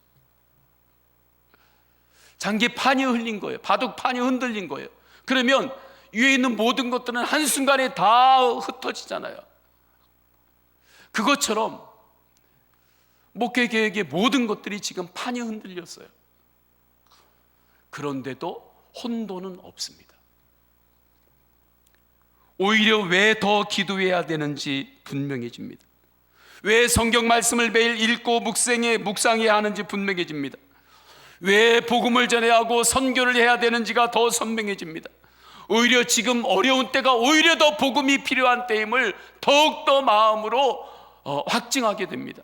장기판이 흘린 거예요. 바둑판이 흔들린 거예요. 그러면 위에 있는 모든 것들은 한순간에 다 흩어지잖아요. 그것처럼 목회 계획의 모든 것들이 지금 판이 흔들렸어요. 그런데도 혼돈은 없습니다. 오히려 왜 더 기도해야 되는지 분명해집니다. 왜 성경 말씀을 매일 읽고 묵상해야 하는지 분명해집니다. 왜 복음을 전해야 하고 선교를 해야 되는지가 더 선명해집니다. 오히려 지금 어려운 때가 오히려 더 복음이 필요한 때임을 더욱더 마음으로 확증하게 됩니다.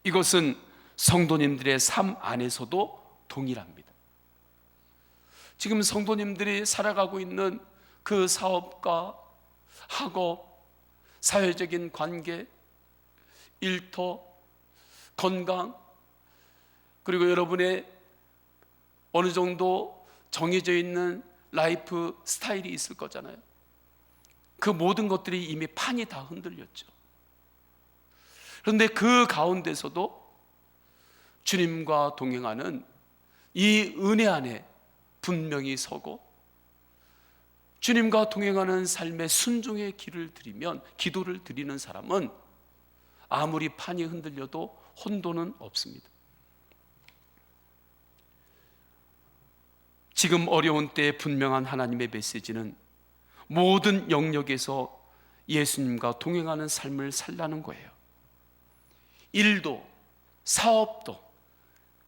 이것은 성도님들의 삶 안에서도 동일합니다. 지금 성도님들이 살아가고 있는 그 사업과 학업, 사회적인 관계, 일터, 건강, 그리고 여러분의 어느 정도 정해져 있는 라이프 스타일이 있을 거잖아요. 그 모든 것들이 이미 판이 다 흔들렸죠. 그런데 그 가운데서도 주님과 동행하는 이 은혜 안에 분명히 서고 주님과 동행하는 삶의 순종의 기도를 드리는 사람은 아무리 판이 흔들려도 혼돈은 없습니다. 지금 어려운 때에 분명한 하나님의 메시지는 모든 영역에서 예수님과 동행하는 삶을 살라는 거예요. 일도, 사업도,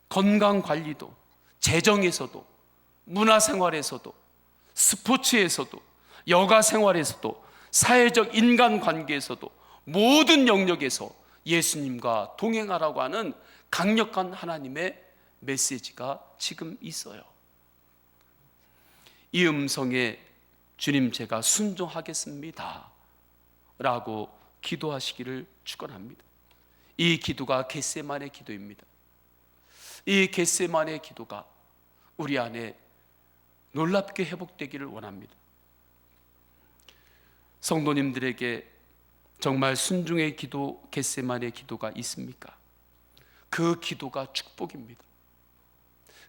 건강관리도, 재정에서도, 문화생활에서도, 스포츠에서도, 여가생활에서도, 사회적 인간관계에서도 모든 영역에서 예수님과 동행하라고 하는 강력한 하나님의 메시지가 지금 있어요. 이 음성에 주님 제가 순종하겠습니다 라고 기도하시기를 축원합니다. 이 기도가 겟세마네 기도입니다. 이 겟세마네 기도가 우리 안에 놀랍게 회복되기를 원합니다. 성도님들에게 정말 순종의 기도, 겟세마네 기도가 있습니까? 그 기도가 축복입니다.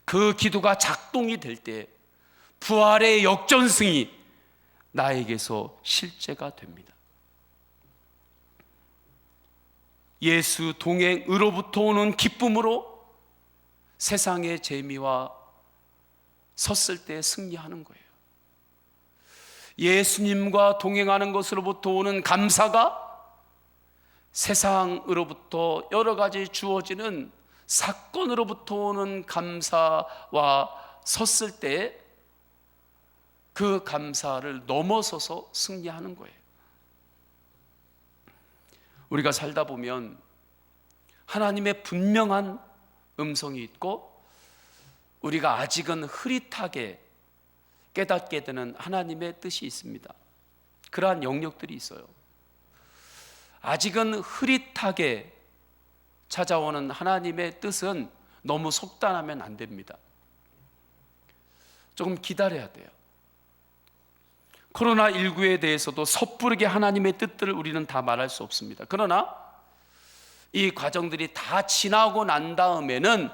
그 기도가 작동이 될 때 부활의 역전승이 나에게서 실제가 됩니다. 예수 동행으로부터 오는 기쁨으로 세상의 재미와 섰을 때 승리하는 거예요. 예수님과 동행하는 것으로부터 오는 감사가 세상으로부터 여러 가지 주어지는 사건으로부터 오는 감사와 섰을 때 그 감사를 넘어서서 승리하는 거예요. 우리가 살다 보면 하나님의 분명한 음성이 있고 우리가 아직은 흐릿하게 깨닫게 되는 하나님의 뜻이 있습니다. 그러한 영역들이 있어요. 아직은 흐릿하게 찾아오는 하나님의 뜻은 너무 속단하면 안 됩니다. 조금 기다려야 돼요. 코로나19에 대해서도 섣부르게 하나님의 뜻들을 우리는 다 말할 수 없습니다. 그러나 이 과정들이 다 지나고 난 다음에는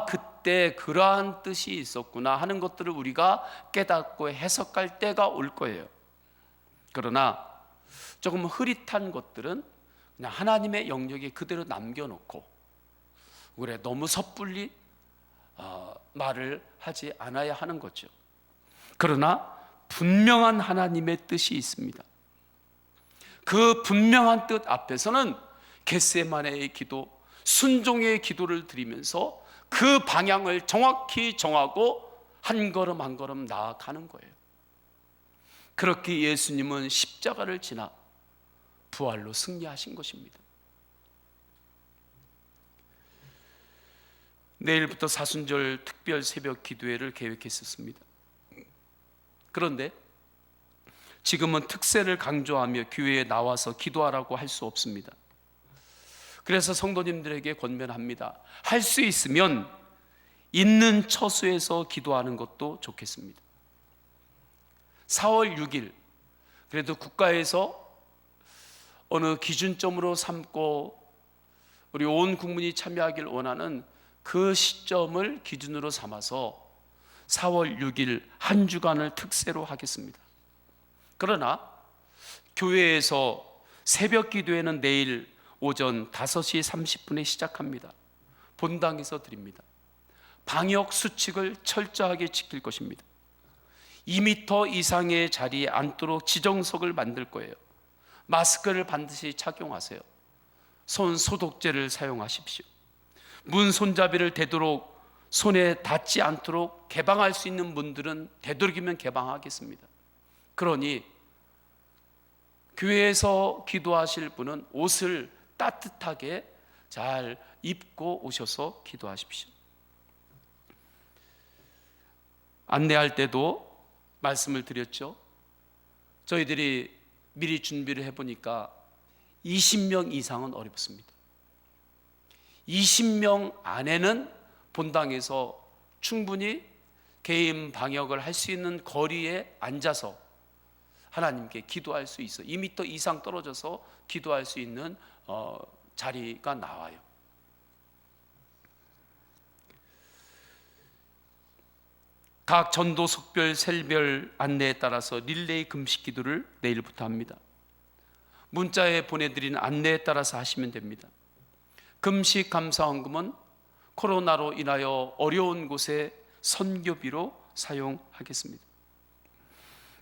그때 그러한 뜻이 있었구나 하는 것들을 우리가 깨닫고 해석할 때가 올 거예요. 그러나 조금 흐릿한 것들은 그냥 하나님의 영역에 그대로 남겨놓고 그래 너무 섣불리 말을 하지 않아야 하는 거죠. 그러나 분명한 하나님의 뜻이 있습니다. 그 분명한 뜻 앞에서는 겟세마네의 기도, 순종의 기도를 드리면서 그 방향을 정확히 정하고 한 걸음 한 걸음 나아가는 거예요. 그렇게 예수님은 십자가를 지나 부활로 승리하신 것입니다. 내일부터 사순절 특별 새벽 기도회를 계획했었습니다. 그런데 지금은 특세를 강조하며 교회에 나와서 기도하라고 할 수 없습니다. 그래서 성도님들에게 권면합니다. 할 수 있으면 있는 처소에서 기도하는 것도 좋겠습니다. 4월 6일 그래도 국가에서 어느 기준점으로 삼고 우리 온 국민이 참여하길 원하는 그 시점을 기준으로 삼아서 4월 6일 한 주간을 특세로 하겠습니다. 그러나 교회에서 새벽 기도회는 내일 오전 5시 30분에 시작합니다. 본당에서 드립니다. 방역 수칙을 철저하게 지킬 것입니다. 2m 이상의 자리에 앉도록 지정석을 만들 거예요. 마스크를 반드시 착용하세요. 손 소독제를 사용하십시오. 문 손잡이를 되도록 손에 닿지 않도록 개방할 수 있는 문들은 되도록이면 개방하겠습니다. 그러니 교회에서 기도하실 분은 옷을 따뜻하게 잘 입고 오셔서 기도하십시오. 안내할 때도 말씀을 드렸죠. 저희들이 미리 준비를 해보니까 20명 이상은 어렵습니다. 20명 안에는 본당에서 충분히 개인 방역을 할 수 있는 거리에 앉아서 하나님께 기도할 수 있어요. 2m 이상 떨어져서 기도할 수 있는 자리가 나와요. 각 전도, 속별, 셀별 안내에 따라서 릴레이 금식 기도를 내일부터 합니다. 문자에 보내드린 안내에 따라서 하시면 됩니다. 금식 감사헌금은 코로나로 인하여 어려운 곳에 선교비로 사용하겠습니다.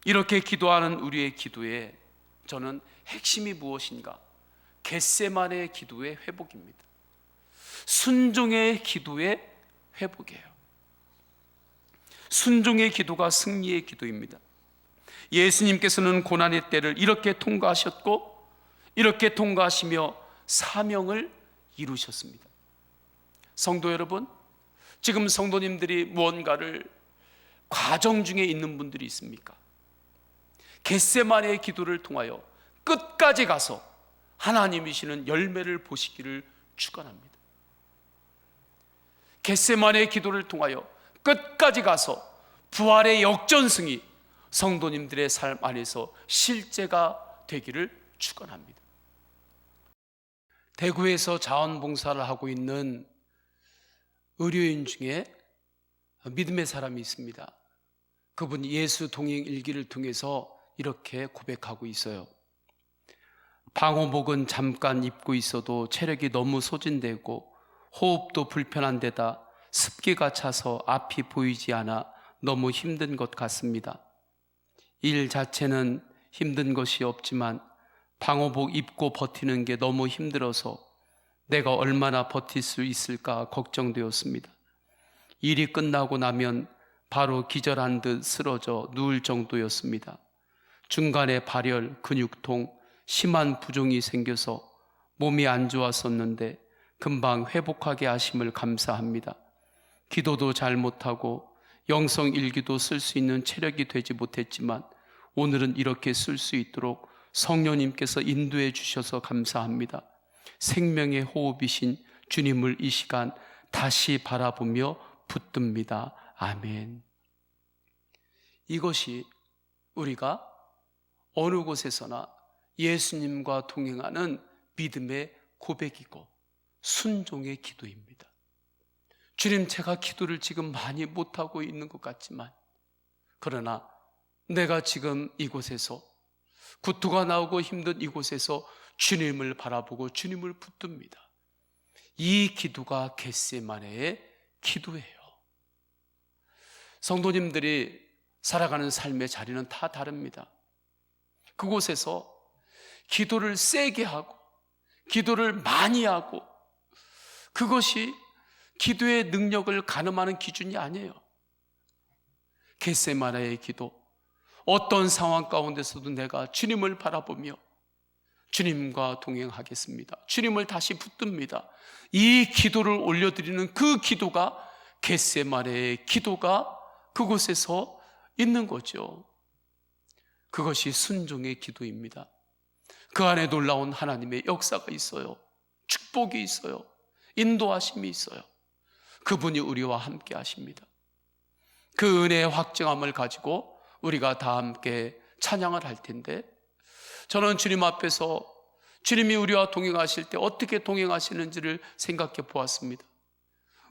이렇게 기도하는 우리의 기도에 저는 핵심이 무엇인가? 겟세마네의 기도의 회복입니다. 순종의 기도의 회복이에요. 순종의 기도가 승리의 기도입니다. 예수님께서는 고난의 때를 이렇게 통과하셨고 이렇게 통과하시며 사명을 이루셨습니다. 성도 여러분, 지금 성도님들이 무언가를 과정 중에 있는 분들이 있습니까? 겟세마네의 기도를 통하여 끝까지 가서 하나님이시는 열매를 보시기를 축원합니다. 겟세마네의 기도를 통하여 끝까지 가서 부활의 역전승이 성도님들의 삶 안에서 실제가 되기를 축원합니다. 대구에서 자원봉사를 하고 있는 의료인 중에 믿음의 사람이 있습니다. 그분이 예수 동행 일기를 통해서 이렇게 고백하고 있어요. 방호복은 잠깐 입고 있어도 체력이 너무 소진되고 호흡도 불편한 데다 습기가 차서 앞이 보이지 않아 너무 힘든 것 같습니다. 일 자체는 힘든 것이 없지만 방호복 입고 버티는 게 너무 힘들어서 내가 얼마나 버틸 수 있을까 걱정되었습니다. 일이 끝나고 나면 바로 기절한 듯 쓰러져 누울 정도였습니다. 중간에 발열, 근육통, 심한 부종이 생겨서 몸이 안 좋았었는데 금방 회복하게 하심을 감사합니다. 기도도 잘 못하고 영성 일기도 쓸 수 있는 체력이 되지 못했지만 오늘은 이렇게 쓸 수 있도록 성령님께서 인도해 주셔서 감사합니다. 생명의 호흡이신 주님을 이 시간 다시 바라보며 붙듭니다. 아멘. 이것이 우리가 어느 곳에서나 예수님과 동행하는 믿음의 고백이고 순종의 기도입니다. 주님, 제가 기도를 지금 많이 못하고 있는 것 같지만 그러나 내가 지금 이곳에서 구토가 나오고 힘든 이곳에서 주님을 바라보고 주님을 붙듭니다. 이 기도가 겟세마네의 기도예요. 성도님들이 살아가는 삶의 자리는 다 다릅니다. 그곳에서 기도를 세게 하고 기도를 많이 하고 그것이 기도의 능력을 가늠하는 기준이 아니에요. 겟세마네의 기도, 어떤 상황 가운데서도 내가 주님을 바라보며 주님과 동행하겠습니다. 주님을 다시 붙듭니다. 이 기도를 올려드리는 그 기도가 겟세마네의 기도가 그곳에서 있는 거죠. 그것이 순종의 기도입니다. 그 안에 놀라운 하나님의 역사가 있어요. 축복이 있어요. 인도하심이 있어요. 그분이 우리와 함께 하십니다. 그 은혜의 확증함을 가지고 우리가 다 함께 찬양을 할 텐데 저는 주님 앞에서 주님이 우리와 동행하실 때 어떻게 동행하시는지를 생각해 보았습니다.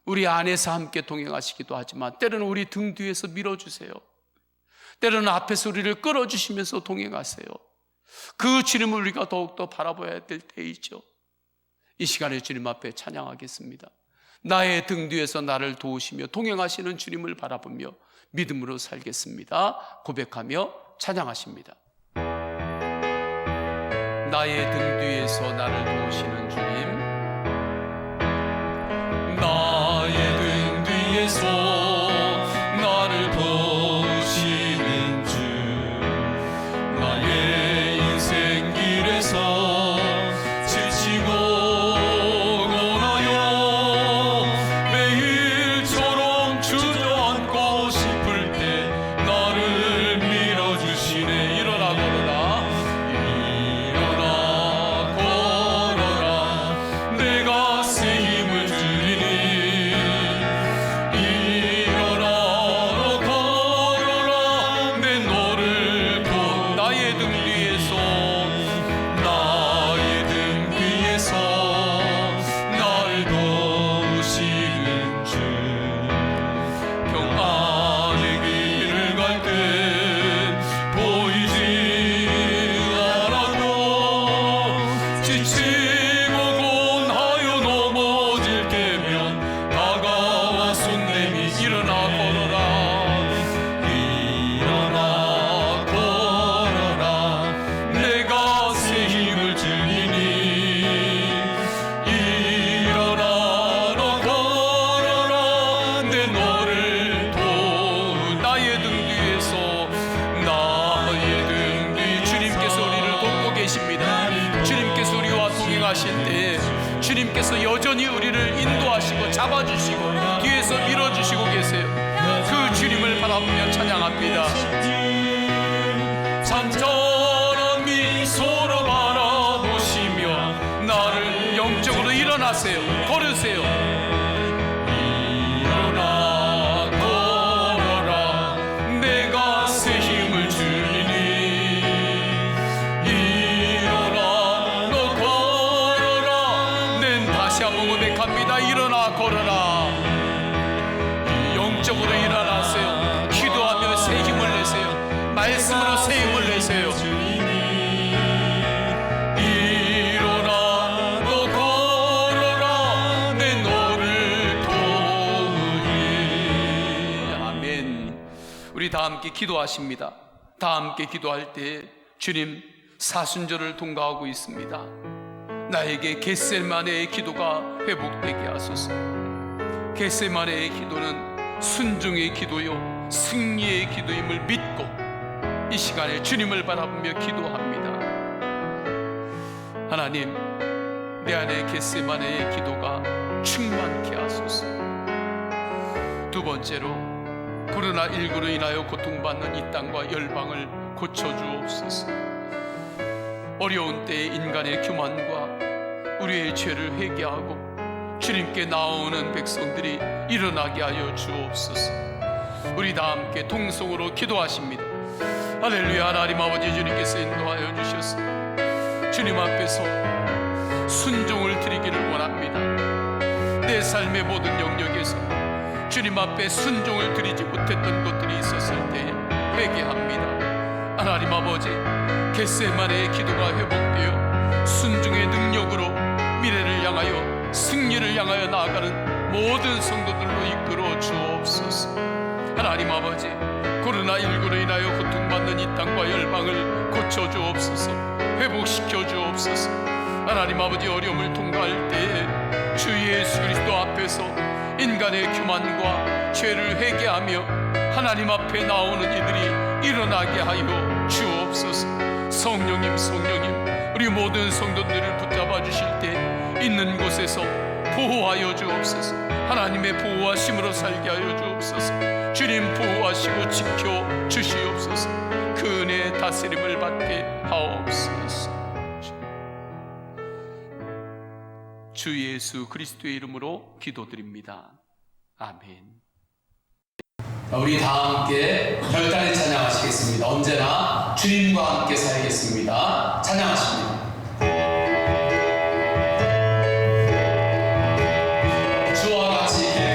우리 안에서 함께 동행하시기도 하지만 때로는 우리 등 뒤에서 밀어주세요. 때로는 앞에서 우리를 끌어주시면서 동행하세요. 그 주님을 우리가 더욱더 바라봐야 될 때이죠. 이 시간에 주님 앞에 찬양하겠습니다. 나의 등 뒤에서 나를 도우시며 동행하시는 주님을 바라보며 믿음으로 살겠습니다. 고백하며 찬양하십니다. 나의 등 뒤에서 나를 도우시는 주님, 나의 등 뒤에서 나를 도우시는 주, 나의 인생 길에서 지치고 고나요 매일처럼 주저앉고 싶을 때 나를 밀어주시네. 일어나 걸어라, 일어나 걸어라, 내가 새 힘을 주리니. 일어나 걸어라, 내 너를 도. 나의 등 뒤에서, 나의 등 뒤에서 날 도우시는 주, 평안의 길을 갈 때 보이지 않아도 지치고 곤하여 넘어질 때면 다가와 손내미. 일어나 걸어라, 일어나 걸어라, 내가 새 힘을 주리니. 일어나 너 걸어라, 내 너를 도. 나의 등 뒤에서, 나의 등 뒤. 주님께서 우리를 돕고 계십니다. 주님께서 우리와 동행하실 때 주님께서 여전히 우리를 인도하시고 잡아주시고 뒤에서 밀어주시고 계세요. 그 주님을 바라보며 찬양합니다. 잔잔한 미소로 바라보시며 나를 영적으로 일어나세요. 걸으세요. 일어나 걸어라, 내가 새 힘을 주리니. 일어나 너 걸어라, 낸 다시 한번 고백합니다. 일어나 걸어라. 영적으로 일어나세요. 기도하며 새 힘을 내세요. 말씀으로 새 힘을 내세요. 일어나 너 걸어라, 내 너를 도우리. 아멘. 우리 다 함께 기도하십니다. 다 함께 기도할 때 주님 사순절을 통과하고 있습니다. 나에게 겟세마네의 기도가 회복되게 하소서. 겟세마네의 기도는 순종의 기도요 승리의 기도임을 믿고 이 시간에 주님을 바라보며 기도합니다. 하나님, 내 안에 겟세마네의 기도가 충만케 하소서. 두 번째로, 코로나19로 인하여 고통받는 이 땅과 열방을 고쳐주옵소서. 어려운 때에 인간의 교만과 우리의 죄를 회개하고 주님께 나오는 백성들이 일어나게 하여 주옵소서. 우리 다 함께 통성으로 기도하십니다. 할렐루야. 하나님 아버지, 주님께서 인도하여 주셔서 주님 앞에서 순종을 드리기를 원합니다. 내 삶의 모든 영역에서 주님 앞에 순종을 드리지 못했던 것들이 있었을 때에 회개합니다. 하나님 아버지, 겟세마네의 기도가 회복되어 순종의 능력으로 미래를 향하여 승리를 향하여 나아가는 모든 성도들로 이끌어 주옵소서. 하나님 아버지, 코로나19로 인하여 고통받는 이 땅과 열방을 고쳐 주옵소서. 회복시켜 주옵소서. 하나님 아버지, 어려움을 통과할 때에 주 예수 그리스도 앞에서 인간의 교만과 죄를 회개하며 하나님 앞에 나오는 이들이 일어나게 하여 주옵소서. 성령님, 성령님, 우리 모든 성도들을 붙잡아 주실 때 있는 곳에서 보호하여 주옵소서. 하나님의 보호하심으로 살게 하여 주옵소서. 주님 보호하시고 지켜 주시옵소서. 그 은혜의 다스림을 받게 하옵소서. 주 예수 그리스도의 이름으로 기도드립니다. 아멘. 우리 다 함께 별단의 찬양하시겠습니다. 언제나 주님과 함께 살겠습니다. 찬양하십니다. 주와 같이 길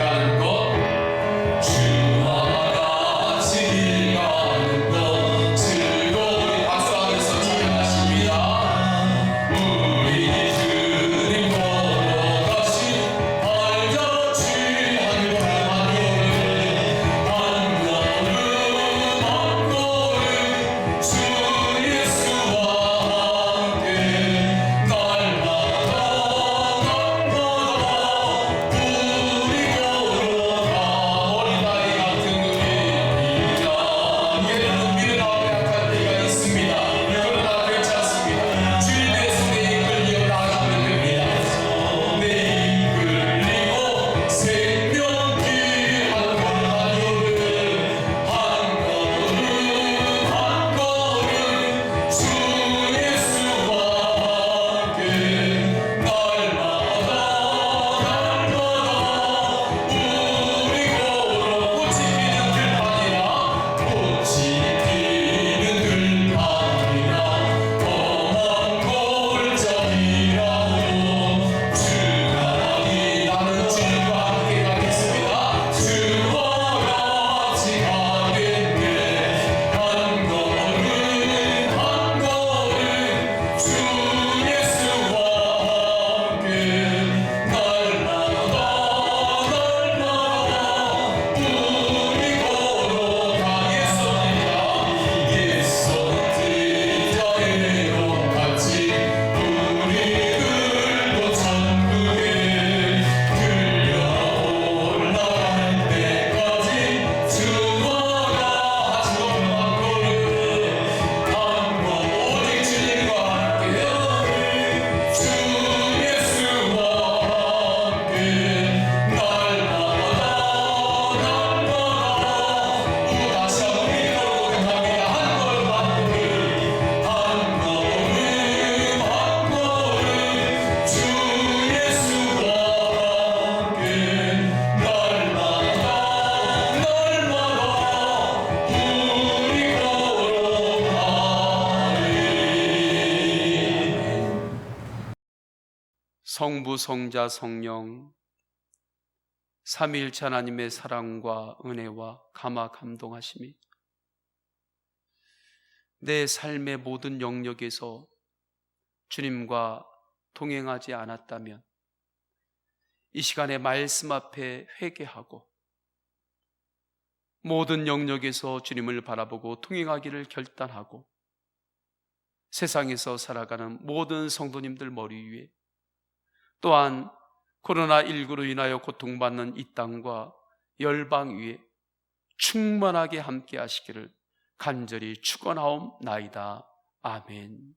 성부, 성자, 성령 삼위일체 하나님의 사랑과 은혜와 감화 감동하심이 내 삶의 모든 영역에서 주님과 동행하지 않았다면 이 시간에 말씀 앞에 회개하고 모든 영역에서 주님을 바라보고 동행하기를 결단하고 세상에서 살아가는 모든 성도님들 머리 위에 또한 코로나19로 인하여 고통받는 이 땅과 열방 위에 충만하게 함께 하시기를 간절히 축원하옵나이다. 아멘.